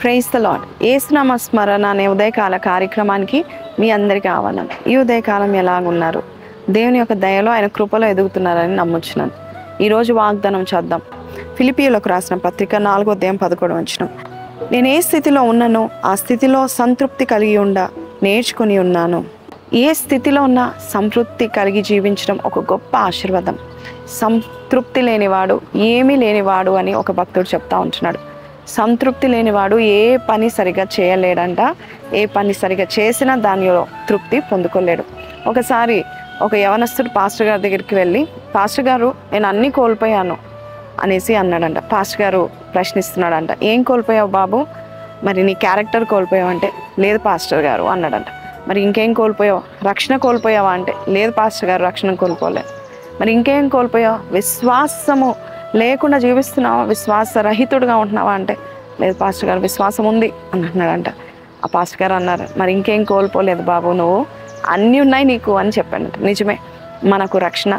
Praise the lord. యేసునామ స్మరణ అనే ఉదయకాల కార్యక్రమానికి మీ అందరికీ ఆహ్వానం. ఈ ఉదయకాలం ఎలాగున్నారు? దేవుని యొక్క దయలో ఆయన కృపలో ఎదుగుతున్నారని నమ్ముచున్నాను. ఈరోజు వాగ్దానం చేద్దాం. ఫిలిప్పీయులకు రాసిన పత్రిక 4:11. నేను ఏ స్థితిలో ఉన్నానో ఆ స్థితిలో సంతృప్తి కలిగి నేర్చుకుని ఉన్నాను. ఏ స్థితిలో ఉన్నా సంతృప్తి కలిగి జీవించడం ఒక గొప్ప ఆశీర్వాదం. సంతృప్తి లేనివాడు ఏమీ లేనివాడు అని ఒక భక్తుడు చెప్తా ఉంటున్నాడు. సంతృప్తి లేనివాడు ఏ పని సరిగా చేయలేడంట. ఏ పని సరిగా చేసినా దానిలో తృప్తి పొందుకోలేడు. ఒకసారి ఒక యవనస్తుడు పాస్టర్ గారి దగ్గరికి వెళ్ళి, పాస్టర్ గారు నేను అన్నీ కోల్పోయాను అనేసి అన్నాడంట. పాస్టర్ గారు ప్రశ్నిస్తున్నాడంట, ఏం కోల్పోయావు బాబు? మరి నీ క్యారెక్టర్ కోల్పోయావు అంటే, లేదు పాస్టర్ గారు అన్నాడంట. మరి ఇంకేం కోల్పోయావు? రక్షణ కోల్పోయావా అంటే, లేదు పాస్టర్ గారు రక్షణ కోల్పోలేదు. మరి ఇంకేం కోల్పోయావు? విశ్వాసము లేకుండా జీవిస్తున్నావా? విశ్వాసరహితుడుగా ఉంటున్నావా అంటే, లేదు పాస్టర్ గారు విశ్వాసం ఉంది అని అంటున్నాడంట. ఆ పాస్టర్ గారు అన్నారు, మరి ఇంకేం కోల్పోలేదు బాబు, నువ్వు అన్నీ ఉన్నాయి నీకు అని చెప్పాడంట. నిజమే, మనకు రక్షణ,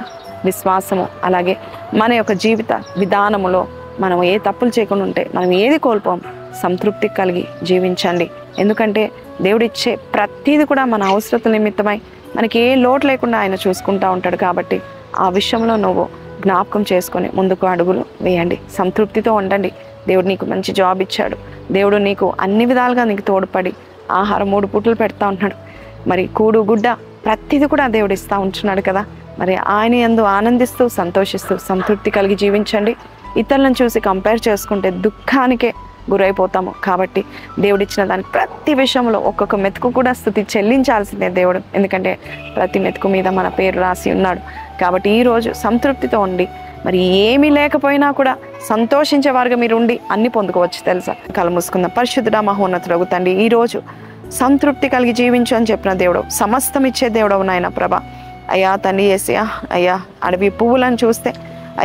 విశ్వాసము, అలాగే మన యొక్క జీవిత విధానములో మనం ఏ తప్పులు చేయకుండా ఉంటే మనం ఏది కోల్పోం. సంతృప్తి కలిగి జీవించండి. ఎందుకంటే దేవుడిచ్చే ప్రతిదీ కూడా మన అవసరత నిమిత్తమై మనకి ఏ లోటు లేకుండా ఆయన చూసుకుంటూ ఉంటాడు. కాబట్టి ఆ విషయంలో నువ్వు జ్ఞాపకం చేసుకొని ముందుకు అడుగులు వేయండి. సంతృప్తితో ఉండండి. దేవుడు నీకు మంచి జాబ్ ఇచ్చాడు. దేవుడు నీకు అన్ని విధాలుగా నీకు తోడ్పడి ఆహారం 3 పూటలు పెడతా ఉంటున్నాడు. మరి కూడు గుడ్డ ప్రతిదీ కూడా దేవుడు ఇస్తూ ఉంటున్నాడు కదా. మరి ఆయన యందు ఆనందిస్తూ సంతోషిస్తూ సంతృప్తి కలిగి జీవించండి. ఇతరులను చూసి కంపేర్ చేసుకుంటే దుఃఖానికే గురైపోతాము. కాబట్టి దేవుడిచ్చిన దానికి ప్రతి విషయంలో ఒక్కొక్క మెతుకు కూడా స్తుతి చెల్లించాల్సిందే దేవుడు. ఎందుకంటే ప్రతి మెతుకు మీద మన పేరు రాసి ఉన్నాడు. కాబట్టి ఈరోజు సంతృప్తితో ఉండి, మరి ఏమీ లేకపోయినా కూడా సంతోషించే వారుగా మీరు ఉండి అన్ని పొందుకోవచ్చు. తెలుసా? కళ్ళు మూసుకుందాం. పరిశుద్ధుడా మహోన్నతుడగు తండ్రి, ఈరోజు సంతృప్తి కలిగి జీవించు అని చెప్పిన దేవుడు, సమస్తం ఇచ్చే దేవుడవు నాయన ప్రభా. అయ్యా తండ్రి యేసయ్యా, అయ్యా అడవి పువ్వులను చూస్తే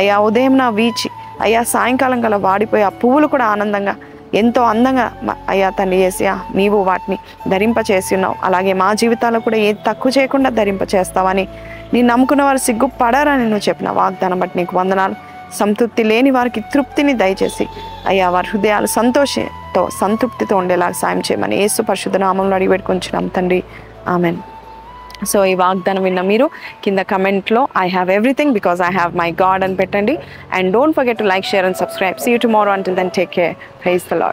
అయ్యా ఉదయం వీచి అయ్యా సాయంకాలం గల వాడిపోయి ఆ పువ్వులు కూడా ఆనందంగా ఎంతో అందంగా అయ్యా తండ్రి యేసయ్యా నీవు వాటిని ధరింపచేసి ఉన్నావు. అలాగే మా జీవితాల్లో కూడా ఏది తక్కువ చేయకుండా ధరింపచేస్తావని, నీ నమ్ముకున్న వారు సిగ్గుపడారని నువ్వు చెప్పిన వాగ్దానం బట్టి నీకు వందనాలు. సంతృప్తి లేని వారికి తృప్తిని దయచేసి అయ్యా వారి హృదయాలు సంతృప్తితో ఉండేలాగా సాయం చేయమని యేసు పరిశుద్ధ నామంలో అడిగి పెట్టుకుంటున్నాం తండ్రి, ఆమెన్. సో ఈ వాగ్దానం విన్న మీరు కింద కమెంట్లో I have everything because I have my God అని పెట్టండి. And don't forget to like, share and subscribe. See you tomorrow. Until then take care. Praise the lord.